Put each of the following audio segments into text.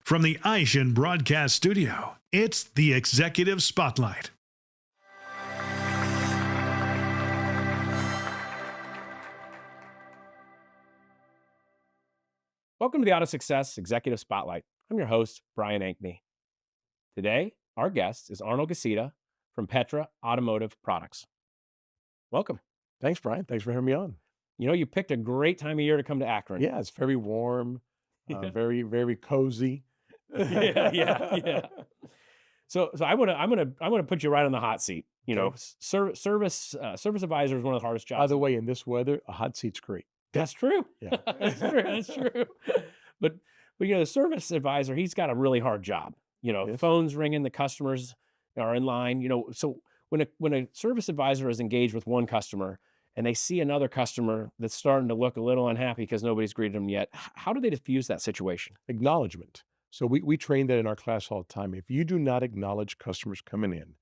From the Aishin Broadcast Studio, it's the Executive Spotlight. Welcome to the AutoSuccess Executive Spotlight. I'm your host, Brian Ankney. Today, our guest is Arnold Gacita from Petra Automotive Products. Welcome. Thanks, Brian. Thanks for having me on. You know, you picked a great time of year to come to Akron. Yeah, it's very warm, Yeah. very, very cozy. Yeah. So I'm gonna put you right on the hot seat. You know, Okay. service advisor is one of the hardest jobs. By the way, in this weather, a hot seat's great. That's true. Yeah. That's true. But you know, the service advisor, he's got a really hard job. You know, Yes. phones ringing, the customers are in line. You know, so when a service advisor is engaged with one customer and they see another customer that's starting to look a little unhappy because nobody's greeted them yet, how do they diffuse that situation? Acknowledgement. So we train that in our class all the time. If you do not acknowledge customers coming in,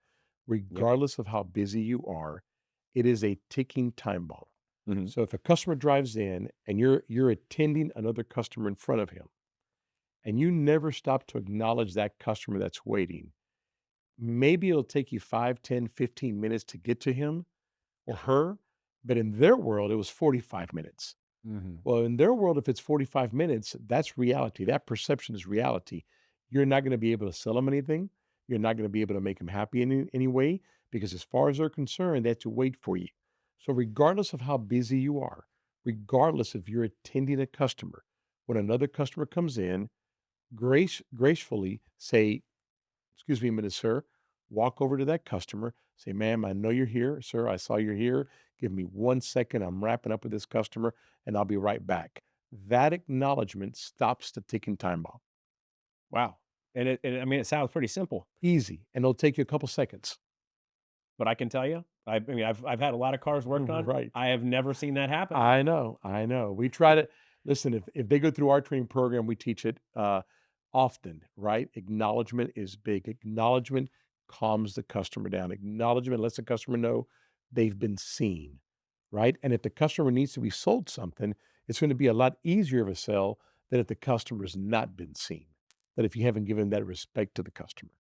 regardless of how busy you are, it is a ticking time bomb. Mhm. So if a customer drives in and you're attending another customer in front of him, and you never stop to acknowledge that customer that's waiting, maybe it'll take you 5, 10, 15 minutes to get to him or her, but in their world, it was 45 minutes. Mhm. Well, in their world, if it's 45 minutes, that's reality. That perception is reality. You're not going to be able to sell them anything. You're not going to be able to make them happy in any way because, as far as they're concerned, they have to wait for you. So, regardless of how busy you are, regardless if you're attending a customer, when another customer comes in, gracefully say, "Excuse me a minute, sir." Walk over to that customer, say, "Ma'am, I know you're here. Sir, I saw you're here. Give me 1 second. I'm wrapping up with this customer and I'll be right back." That acknowledgement stops the ticking time bomb. Wow. I mean, it sounds pretty simple, Easy. And it'll take you a couple seconds. but I can tell you, I've had a lot of cars worked on. Right. I have never seen that happen. I know. I know. We try to listen, if they go through our training program, we teach it often, right? Acknowledgement is big. Acknowledgement calms the customer down. Acknowledgement lets the customer know they've been seen, right? And if the customer needs to be sold something, it's going to be a lot easier of a sell than if the customer's not been seen, than if you haven't given that respect to the customer.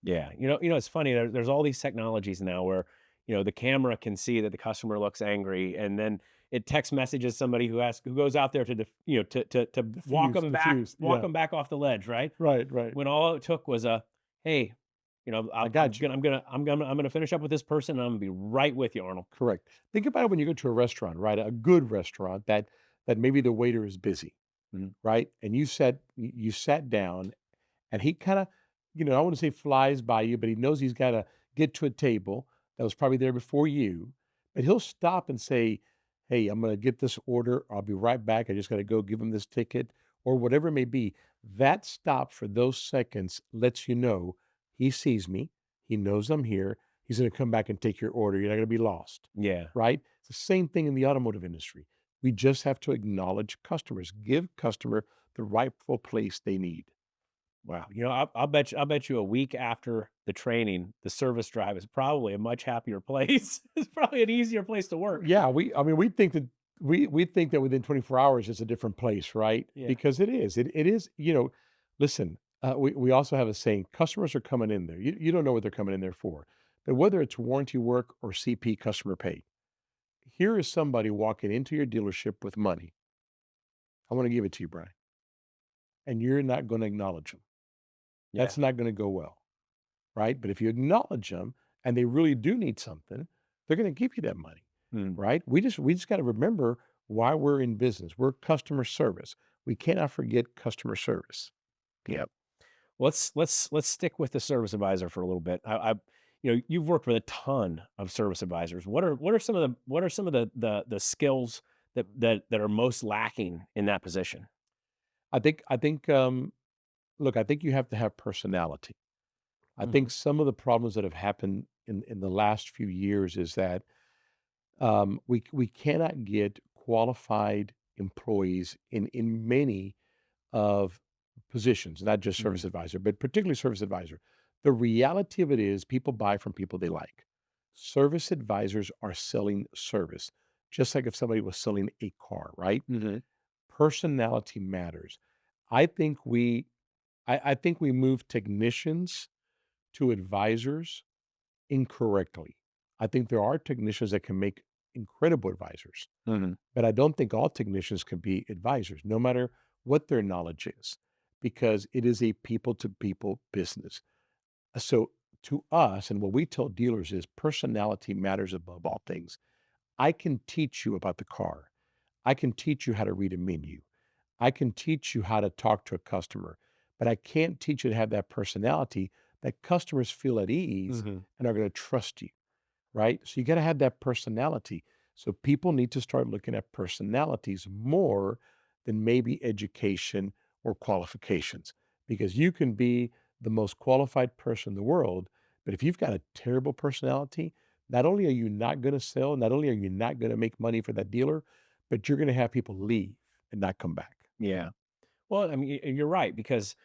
Yeah, it's funny. There's all these technologies now where, the camera can see that the customer looks angry, and then it text messages somebody who goes out there to, to walk them back, Diffuse, yeah. off the ledge, right? Right, right. When all it took was a, hey, I got you. I'm gonna finish up with this person, and I'm gonna be right with you, Arnold. Correct. Think about it when you go to a restaurant, right? A good restaurant that maybe the waiter is busy, Mhm. right? And you sat down and he kind of, I want to say flies by you, but he knows he's got to get to a table that was probably there before you. But he'll stop and say, "Hey, I'm going to get this order. I'll be right back. I just got to go give him this ticket," or whatever it may be. That stop for those seconds lets you know he sees me. He knows I'm here. He's going to come back and take your order. You're not going to be lost, Yeah. right? It's the same thing in the automotive industry. We just have to acknowledge customers, give customer the rightful place they need. Wow. I'll bet you a week after the training, the service drive is probably a much happier place. It's probably an easier place to work. Yeah, we think that we think that within 24 hours it's a different place, right? Yeah. Because it is. It is, listen, we also have a saying, customers are coming in there. You don't know what they're coming in there for. But whether it's warranty work or CP customer pay, here is somebody walking into your dealership with money. I want to give it to you, Brian. And you're not going to acknowledge them. Yeah. That's not going to go well, right? But if you acknowledge them and they really do need something, they're going to give you that money. Hmm. Right? We just got to remember why we're in business. We're customer service. We cannot forget customer service. Yep. Let's stick with the service advisor for a little bit. You've worked with a ton of service advisors. What are some of the skills that are most lacking in that position? I think look, I think you have to have personality. I think Mhm. some of the problems that have happened in the last few years is that we cannot get qualified employees in many of positions, not just Mhm. service advisor, but particularly service advisor. The reality of it is people buy from people they like. Service advisors are selling service, just like if somebody was selling a car, right? Mhm. Personality matters. I think we I think we move technicians to advisors incorrectly. I think there are technicians that can make incredible advisors, Hmm. but I don't think all technicians can be advisors, no matter what their knowledge is, because it is a people to people business. So to us, and what we tell dealers is personality matters above all things. I can teach you about the car. I can teach you how to read a menu. I can teach you how to talk to a customer, but I can't teach you to have that personality that customers feel at ease Hmm. and are going to trust you, right? So you got to have that personality. So people need to start looking at personalities more than maybe education or qualifications, because you can be the most qualified person in the world, but if you've got a terrible personality, not only are you not going to sell, not only are you not going to make money for that dealer, but you're going to have people leave and not come back. Yeah. Well, I mean, you're right because,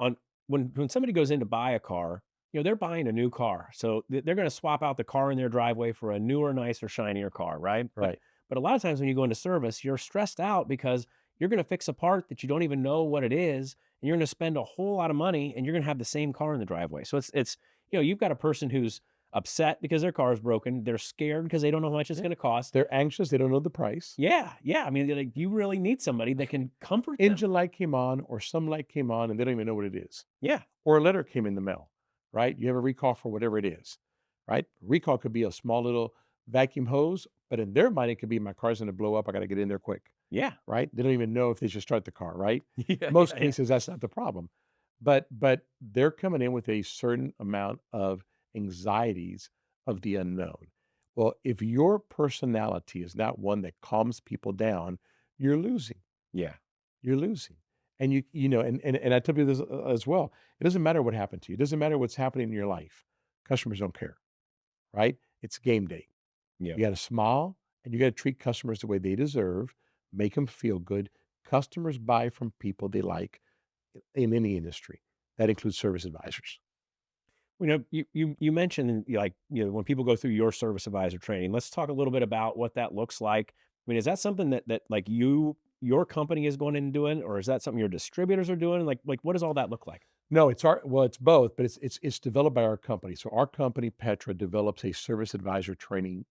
on when somebody goes in to buy a car, they're buying a new car, so they're going to swap out the car in their driveway for a newer, nicer, shinier car, right? But Right. but a lot of times when you go into service, you're stressed out because you're going to fix a part that you don't even know what it is, and you're going to spend a whole lot of money, and you're going to have the same car in the driveway. So it's you've got a person who's upset because their car is broken. They're scared because they don't know how much it's Yeah. going to cost. They're anxious. They don't know the price. Yeah, yeah. I mean, like you really need somebody that can comfort them. Engine light came on or some light came on and they don't even know what it is. Yeah. Or a letter came in the mail, right? You have a recall for whatever it is, right? Recall could be a small little vacuum hose, but in their mind, it could be my car's going to blow up. I got to get in there quick, Yeah. right? They don't even know if they should start the car, right? Yeah, Most yeah, yeah. cases, that's not the problem. But they're coming in with a certain amount of anxieties of the unknown. Well, if your personality is not one that calms people down, you're losing. Yeah. You're losing. And and I tell you this as well. It doesn't matter what happened to you. It doesn't matter what's happening in your life. Customers don't care, right? It's game day. Yeah. You got to smile and you got to treat customers the way they deserve, make them feel good. Customers buy from people they like in any industry. That includes service advisors. You mentioned like, when people go through your service advisor training, let's talk a little bit about what that looks like. I mean, is that something that like your company is going in and doing, or is that something your distributors are doing? Like what does all that look like? No, it's both, but it's developed by our company. So our company, Petra, develops a service advisor training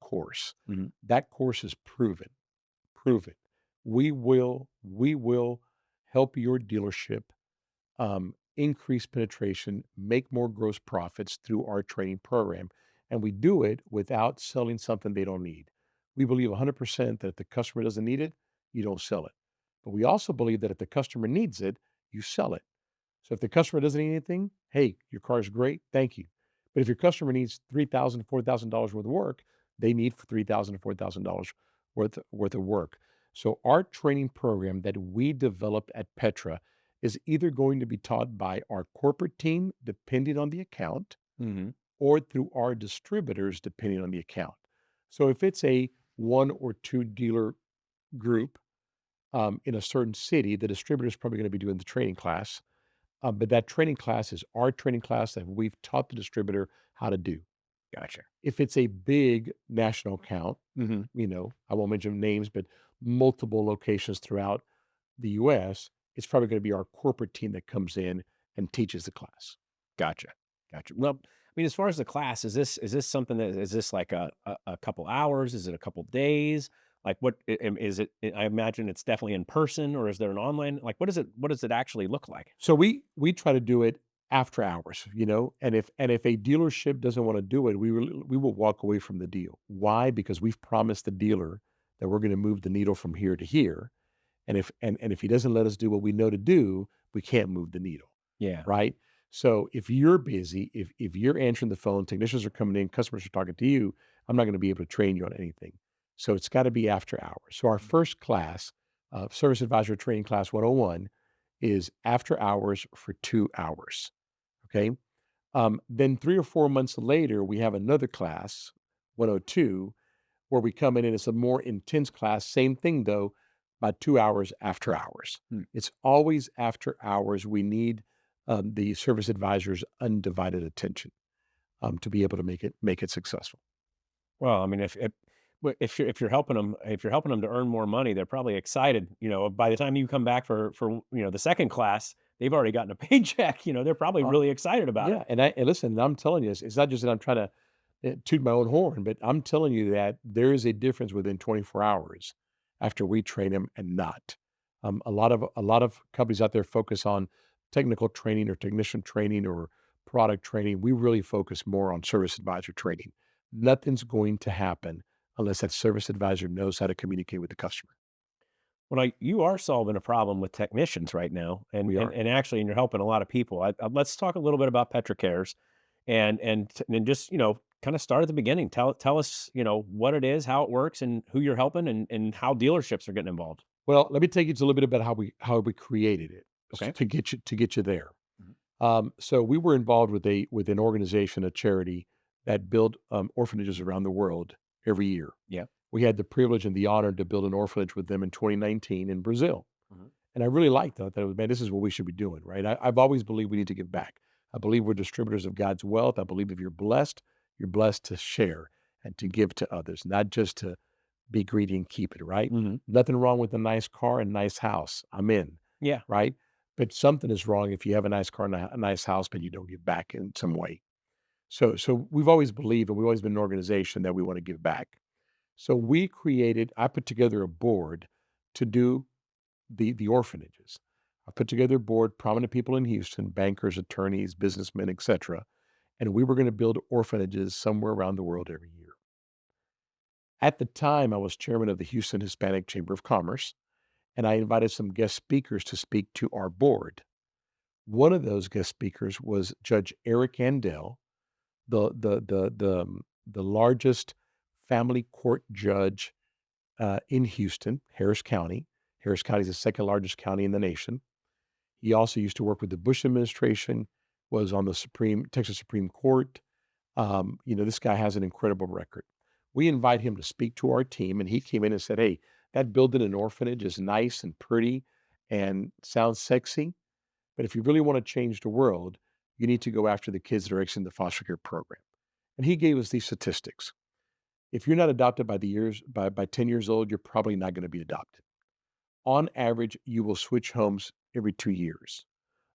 course. Mhm. That course is proven. Proven. We will help your dealership increase penetration, make more gross profits through our training program. And we do it without selling something they don't need. We believe 100% that if the customer doesn't need it, you don't sell it. But we also believe that if the customer needs it, you sell it. So if the customer doesn't need anything, hey, your car is great, thank you. But if your customer needs $3,000, $4,000 worth of work, they need $3,000 to $4,000 worth of work. So our training program that we developed at Petra is either going to be taught by our corporate team, depending on the account, Mhm. or through our distributors, depending on the account. So if it's a one or two dealer group in a certain city, the distributor is probably going to be doing the training class. But that training class is our training class that we've taught the distributor how to do. Gotcha. If it's a big national account, Mhm. I won't mention names, but multiple locations throughout the US, it's probably going to be our corporate team that comes in and teaches the class. Gotcha. Gotcha. Well, I mean, as far as the class, is this something that is this like a couple hours? Is it a couple days? Like is it? I imagine it's definitely in person, or is there an online? Like, what does it actually look like? So we try to do it after hours, and if a dealership doesn't want to do it, we will walk away from the deal. Why? Because we've promised the dealer that we're going to move the needle from here to here. And if he doesn't let us do what we know to do, we can't move the needle, Yeah. right? So if you're busy, if you're answering the phone, technicians are coming in, customers are talking to you, I'm not going to be able to train you on anything. So it's got to be after hours. So our first class, Service Advisor Training Class 101, is after hours for 2 hours. Okay. Then 3 or 4 months later, we have another class, 102, where we come in and it's a more intense class. Same thing though, about 2 hours after hours. Hmm. It's always after hours. We need the service advisor's undivided attention to be able to make it successful. Well, I mean, if you're helping them to earn more money, they're probably excited. By the time you come back for the second class, they've already gotten a paycheck. They're probably Uh, really excited about it. yeah, and listen, I'm telling you, it's not just that I'm trying to toot my own horn, but I'm telling you that there is a difference within 24 hours after we train them and not. A lot of companies out there focus on technical training or technician training or product training. We really focus more on service advisor training. Nothing's going to happen unless that service advisor knows how to communicate with the customer. Well, you are solving a problem with technicians right now, and We and are. and actually, and you're helping a lot of people. Let's talk a little bit about Petra Cares, and just kind of start at the beginning. Tell us what it is, how it works, and who you're helping, and how dealerships are getting involved. Well, let me take you to a little bit about how we created it Okay. to get you there. Mhm. So we were involved with an organization, a charity that built orphanages around the world every year. Yeah. We had the privilege and the honor to build an orphanage with them in 2019 in Brazil, Mhm. and I really liked that. That was, man, this is what we should be doing, right? I've always believed we need to give back. I believe we're distributors of God's wealth. I believe if you're blessed to share and to give to others, not just to be greedy and keep it, right? Mhm. Nothing wrong with a nice car and nice house. I'm in, Yeah. right? But something is wrong if you have a nice car and a nice house, but you don't give back in some way. So we've always believed, and we've always been an organization that we want to give back. So I put together a board to do the orphanages. I put together a board, prominent people in Houston, bankers, attorneys, businessmen, etc. And we were going to build orphanages somewhere around the world every year. At the time, I was chairman of the Houston Hispanic Chamber of Commerce, and I invited some guest speakers to speak to our board. One of those guest speakers was Judge Eric Andel, the largest family court judge in Houston, Harris County. Harris County is the second largest county in the nation. He also used to work with the Bush administration, was on the Texas Supreme Court. This guy has an incredible record. We invite him to speak to our team, and he came in and said, "Hey, that building an orphanage is nice and pretty and sounds sexy, but if you really want to change the world, you need to go after the kids that are exiting the foster care program." And he gave us these statistics. If you're not adopted by 10 years old, you're probably not going to be adopted. On average, you will switch homes every 2 years.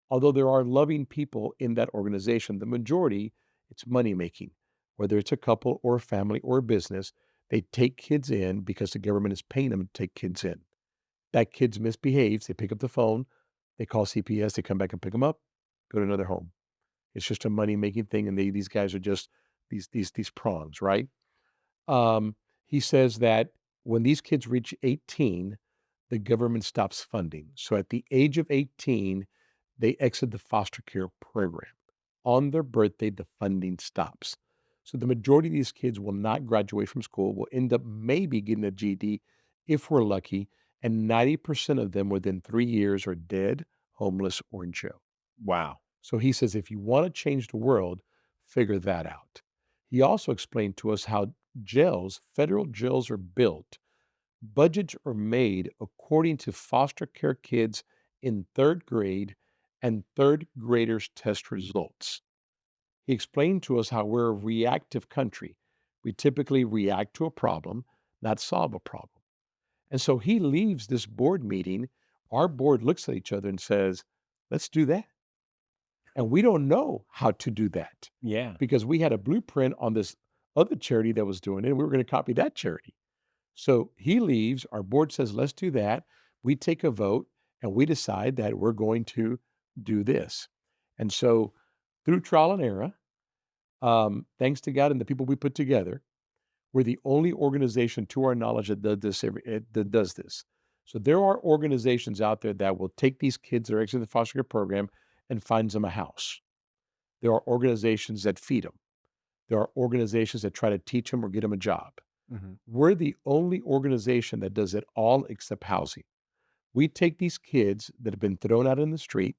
Although there are loving people in that organization, the majority, it's money making. Whether it's a couple or a family or a business, they take kids in because the government is paying them to take kids in. That kid misbehaves, they pick up the phone, they call CPS, they come back and pick them up, go to another home. It's just a money making thing, and these guys are just these prongs, right? He says that when these kids reach 18, the government stops funding. So at the age of 18, they exit the foster care program. On their birthday, the funding stops. So the majority of these kids will not graduate from school, will end up maybe getting a GED if we're lucky. And 90% of them within 3 years are dead, homeless, or in jail. Wow. So he says, if you want to change the world, figure that out. He also explained to us how federal jails are built. Budgets are made according to foster care kids in third grade and third graders' test results. He explained to us how we're a reactive country. We typically react to a problem, not solve a problem. And so he leaves this board meeting. Our board looks at each other and says, let's do that. And we don't know how to do that Yeah. because we had a blueprint on this other charity that was doing it, and we were going to copy that charity. So he leaves. Our board says, let's do that. We take a vote and we decide that we're going to do this. And so through trial and error, thanks to God and the people we put together, we're the only organization to our knowledge that does this. So there are organizations out there that will take these kids that are exiting the foster care program and finds them a house. There are organizations that feed them. There are organizations that try to teach them or get them a job. Mhm. We're the only organization that does it all except housing. We take these kids that have been thrown out in the street,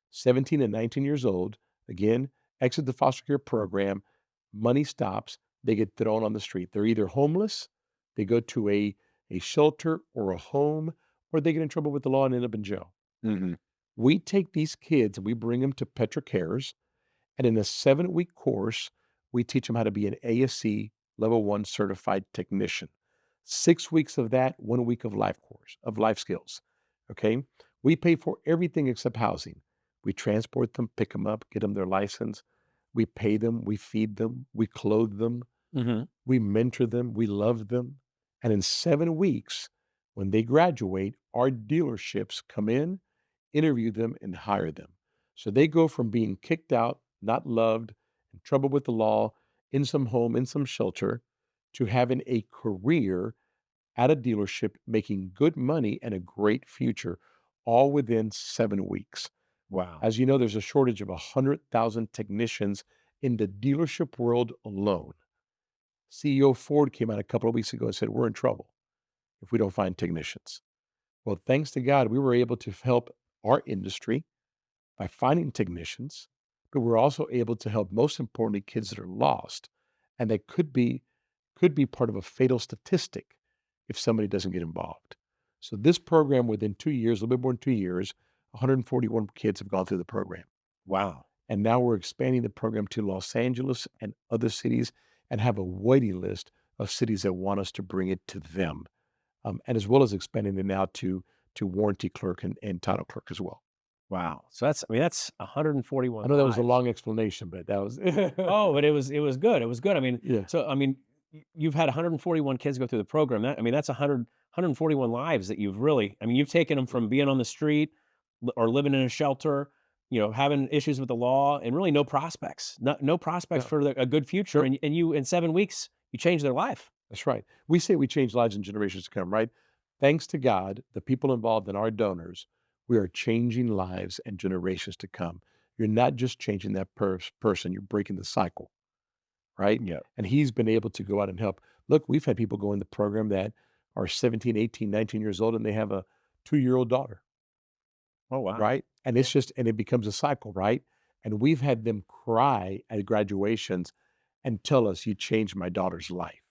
17 and 19 years old, again, exit the foster care program, money stops, they get thrown on the street. They're either homeless, they go to a shelter or a home, or they get in trouble with the law and end up in jail. Mhm. We take these kids and we bring them to Petra Cares, and in a 7-week course, we teach them how to be an ASC level 1 certified technician. 6 weeks of that, 1 week of life skills. Okay. We pay for everything except housing. We transport them, pick them up, get them their license. We pay them, we feed them, we clothe them, Hmm. we mentor them, we love them. And in 7 weeks, when they graduate, our dealerships come in, interview them, and hire them. So they go from being kicked out, not loved, in trouble with the law, in some home, in some shelter, to having a career at a dealership, making good money and a great future, all within 7 weeks. Wow. As you know, there's a shortage of 100,000 technicians in the dealership world alone. CEO Ford came out a couple of weeks ago and said, we're in trouble if we don't find technicians. Well, thanks to God, we were able to help our industry by finding technicians, but we're also able to help, most importantly, kids that are lost and that could be part of a fatal statistic if somebody doesn't get involved. So this program, within 2 years, a little bit more than 2 years, 141 kids have gone through the program. Wow. And now we're expanding the program to Los Angeles and other cities and have a waiting list of cities that want us to bring it to them. And as well as expanding it now to warranty clerk and title clerk as well. Wow. So that's, I mean, that's I 141 know that was a lives. long explanation, but that was Oh, but it was good. It was good. I mean, yeah, so I mean, you've had 141 kids go through the program. That, I mean, that's 141 lives that you've really. I mean, you've taken them from being on the street or living in a shelter, having issues with the law, and really no prospects, no prospects no, for a good future. sure. And you in 7 weeks you changed their life. That's right. We say we change lives and generations to come, right? Thanks to God, the people involved and our donors, we are changing lives and generations to come. You're not just changing that person, you're breaking the cycle, right? Yeah. And he's been able to go out and help. Look, we've had people go in the program that are 17, 18, 19 years old and they have a 2-year-old daughter, Oh wow. right? And it's just, and it becomes a cycle, right? And we've had them cry at graduations and tell us, you changed my daughter's life.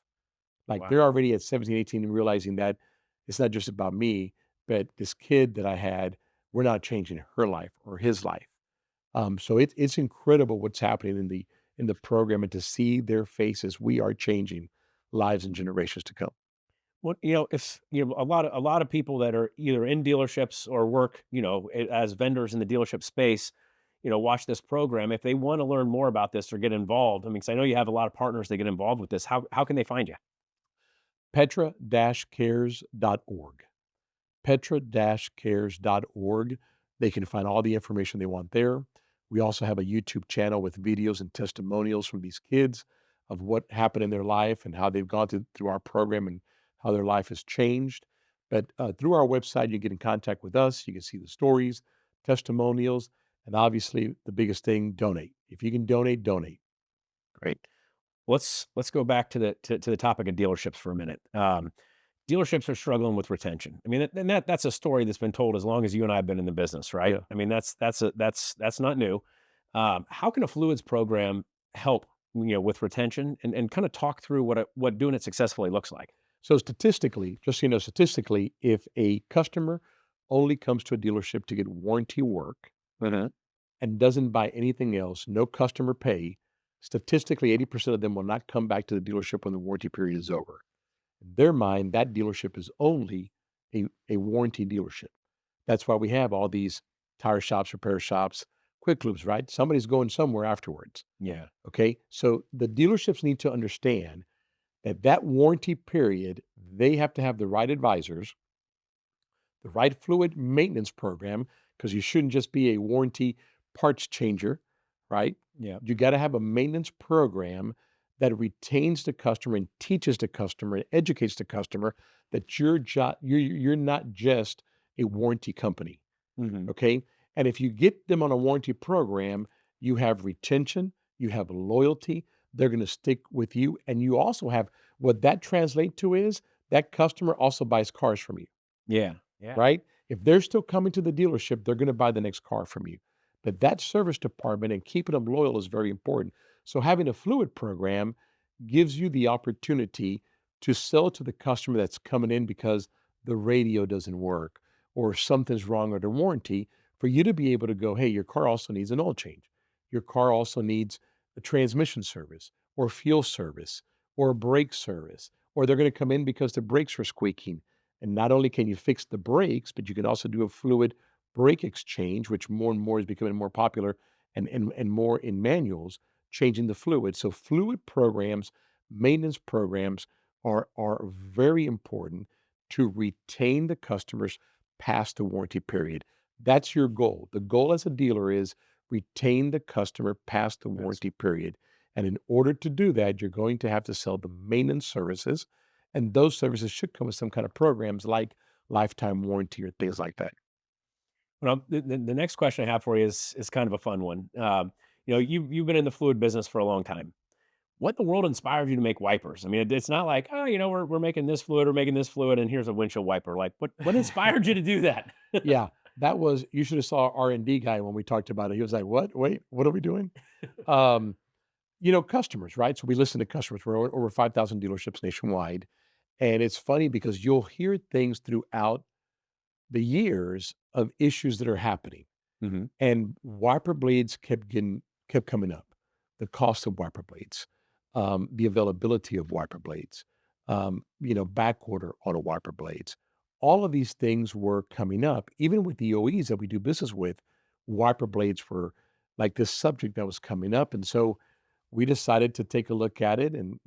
Like Wow. they're already at 17, 18 and realizing that it's not just about me, but this kid that I had, we're not changing her life or his life. So it's incredible what's happening in the program and to see their faces, we are changing lives and generations to come. Well, if a lot of people that are either in dealerships or work, as vendors in the dealership space, watch this program. If they want to learn more about this or get involved, I mean, because I know you have a lot of partners that get involved with this. How can they find you? Petra-cares.org. Petra-cares.org. They can find all the information they want there. We also have a YouTube channel with videos and testimonials from these kids of what happened in their life and how they've gone through our program and how their life has changed. But through our website, you get in contact with us. You can see the stories, testimonials, and obviously the biggest thing, donate. If you can donate, donate. Great. Let's go back to the topic of dealerships for a minute. Dealerships are struggling with retention. I mean, and that's a story that's been told as long as you and I have been in the business, right? Yeah. I mean, that's not new. How can a fluids program help, with retention and kind of talk through what doing it successfully looks like? So statistically, just so you know, statistically, if a customer only comes to a dealership to get warranty work Mhm. and doesn't buy anything else, no customer pay, statistically, 80% of them will not come back to the dealership when the warranty period is over. In their mind, that dealership is only a warranty dealership. That's why we have all these tire shops, repair shops, quick lubes, right? Somebody's going somewhere afterwards. Yeah. Okay. So the dealerships need to understand that warranty period, they have to have the right advisors, the right fluid maintenance program, because you shouldn't just be a warranty parts changer, right? Yeah. You got to have a maintenance program that retains the customer and teaches the customer and educates the customer that you're not just a warranty company, Hmm. okay? And if you get them on a warranty program, you have retention, you have loyalty, they're going to stick with you, and you also have what that translates to is that customer also buys cars from you, Yeah. Yeah. right? If they're still coming to the dealership, they're going to buy the next car from you. But that service department and keeping them loyal is very important. So having a fluid program gives you the opportunity to sell to the customer that's coming in because the radio doesn't work or something's wrong with the warranty, for you to be able to go, hey, your car also needs an oil change. Your car also needs a transmission service or fuel service or a brake service, or they're going to come in because the brakes are squeaking. And not only can you fix the brakes, but you can also do a fluid brake exchange, which more and more is becoming more popular and more in manuals, changing the fluid. So fluid programs, maintenance programs are very important to retain the customers past the warranty period. That's your goal. The goal as a dealer is retain the customer past the Yes. warranty period. And in order to do that, you're going to have to sell the maintenance services. And those services should come with some kind of programs like lifetime warranty or things like that. Well, the next question I have for you is kind of a fun one. You've been in the fluid business for a long time. What in the world inspired you to make wipers? I mean, it's not like, oh, we're making this fluid, and here's a windshield wiper. Like, what inspired you to do that? Yeah, that was, you should have saw our R&D guy when we talked about it. He was like, what? Wait, what are we doing? Um, customers, right? So we listen to customers. We're over 5,000 dealerships nationwide. And it's funny because you'll hear things throughout the years of issues that are happening. Hmm. And wiper blades kept coming up. The cost of wiper blades, the availability of wiper blades, back order on wiper blades. All of these things were coming up, even with the OEs that we do business with. Wiper blades were like this subject that was coming up, and so we decided to take a look at it, and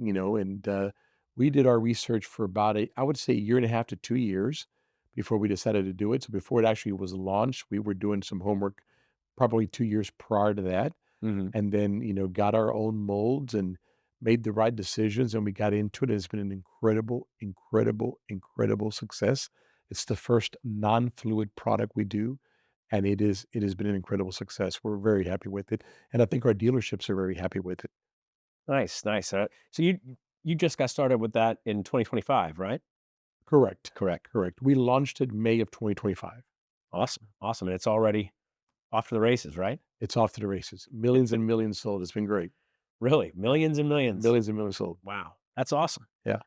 we did our research for about I would say, a year and a half to 2 years before we decided to do it. So before it actually was launched, we were doing some homework probably 2 years prior to that, Hmm. and then got our own molds and made the right decisions, and we got into it. It's been an incredible, incredible, incredible success. It's the first non-fluid product we do, and it has been an incredible success. We're very happy with it, and I think our dealerships are very happy with it. Nice, nice. So you just got started with that in 2025, right? Correct, correct. We launched it May of 2025. Awesome, awesome, and it's already off to the races, right? It's off to the races. Millions and millions sold. It's been great. Really, millions and millions. Millions and millions sold. Wow, that's awesome. Yeah.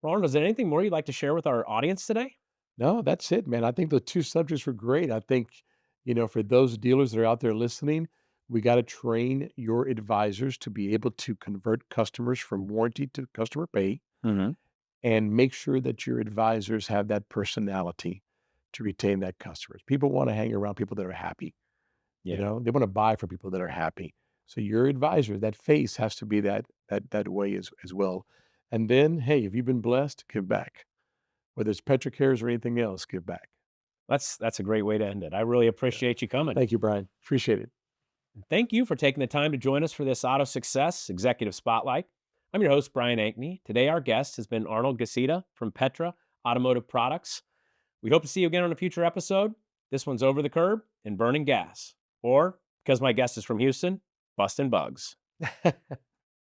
Ron, is there anything more you'd like to share with our audience today? No, that's it, man. I think the two subjects were great. I think, for those dealers that are out there listening, we got to train your advisors to be able to convert customers from warranty to customer pay, Hmm. and make sure that your advisors have that personality to retain that customers. People want to hang around people that are happy. Yeah. They want to buy from people that are happy. So your advisor, that face has to be that way as well. And then, hey, if you've been blessed, give back. Whether it's Petra Cares or anything else, give back. That's a great way to end it. I really appreciate you coming. Thank you, Brian. Appreciate it. Thank you for taking the time to join us for this Auto Success Executive Spotlight. I'm your host, Brian Ankney. Today, our guest has been Arnold Gacita from Petra Automotive Products. We hope to see you again on a future episode. This one's Over the Curb and Burning Gas. Or, because my guest is from Houston, Bustin' Bugs.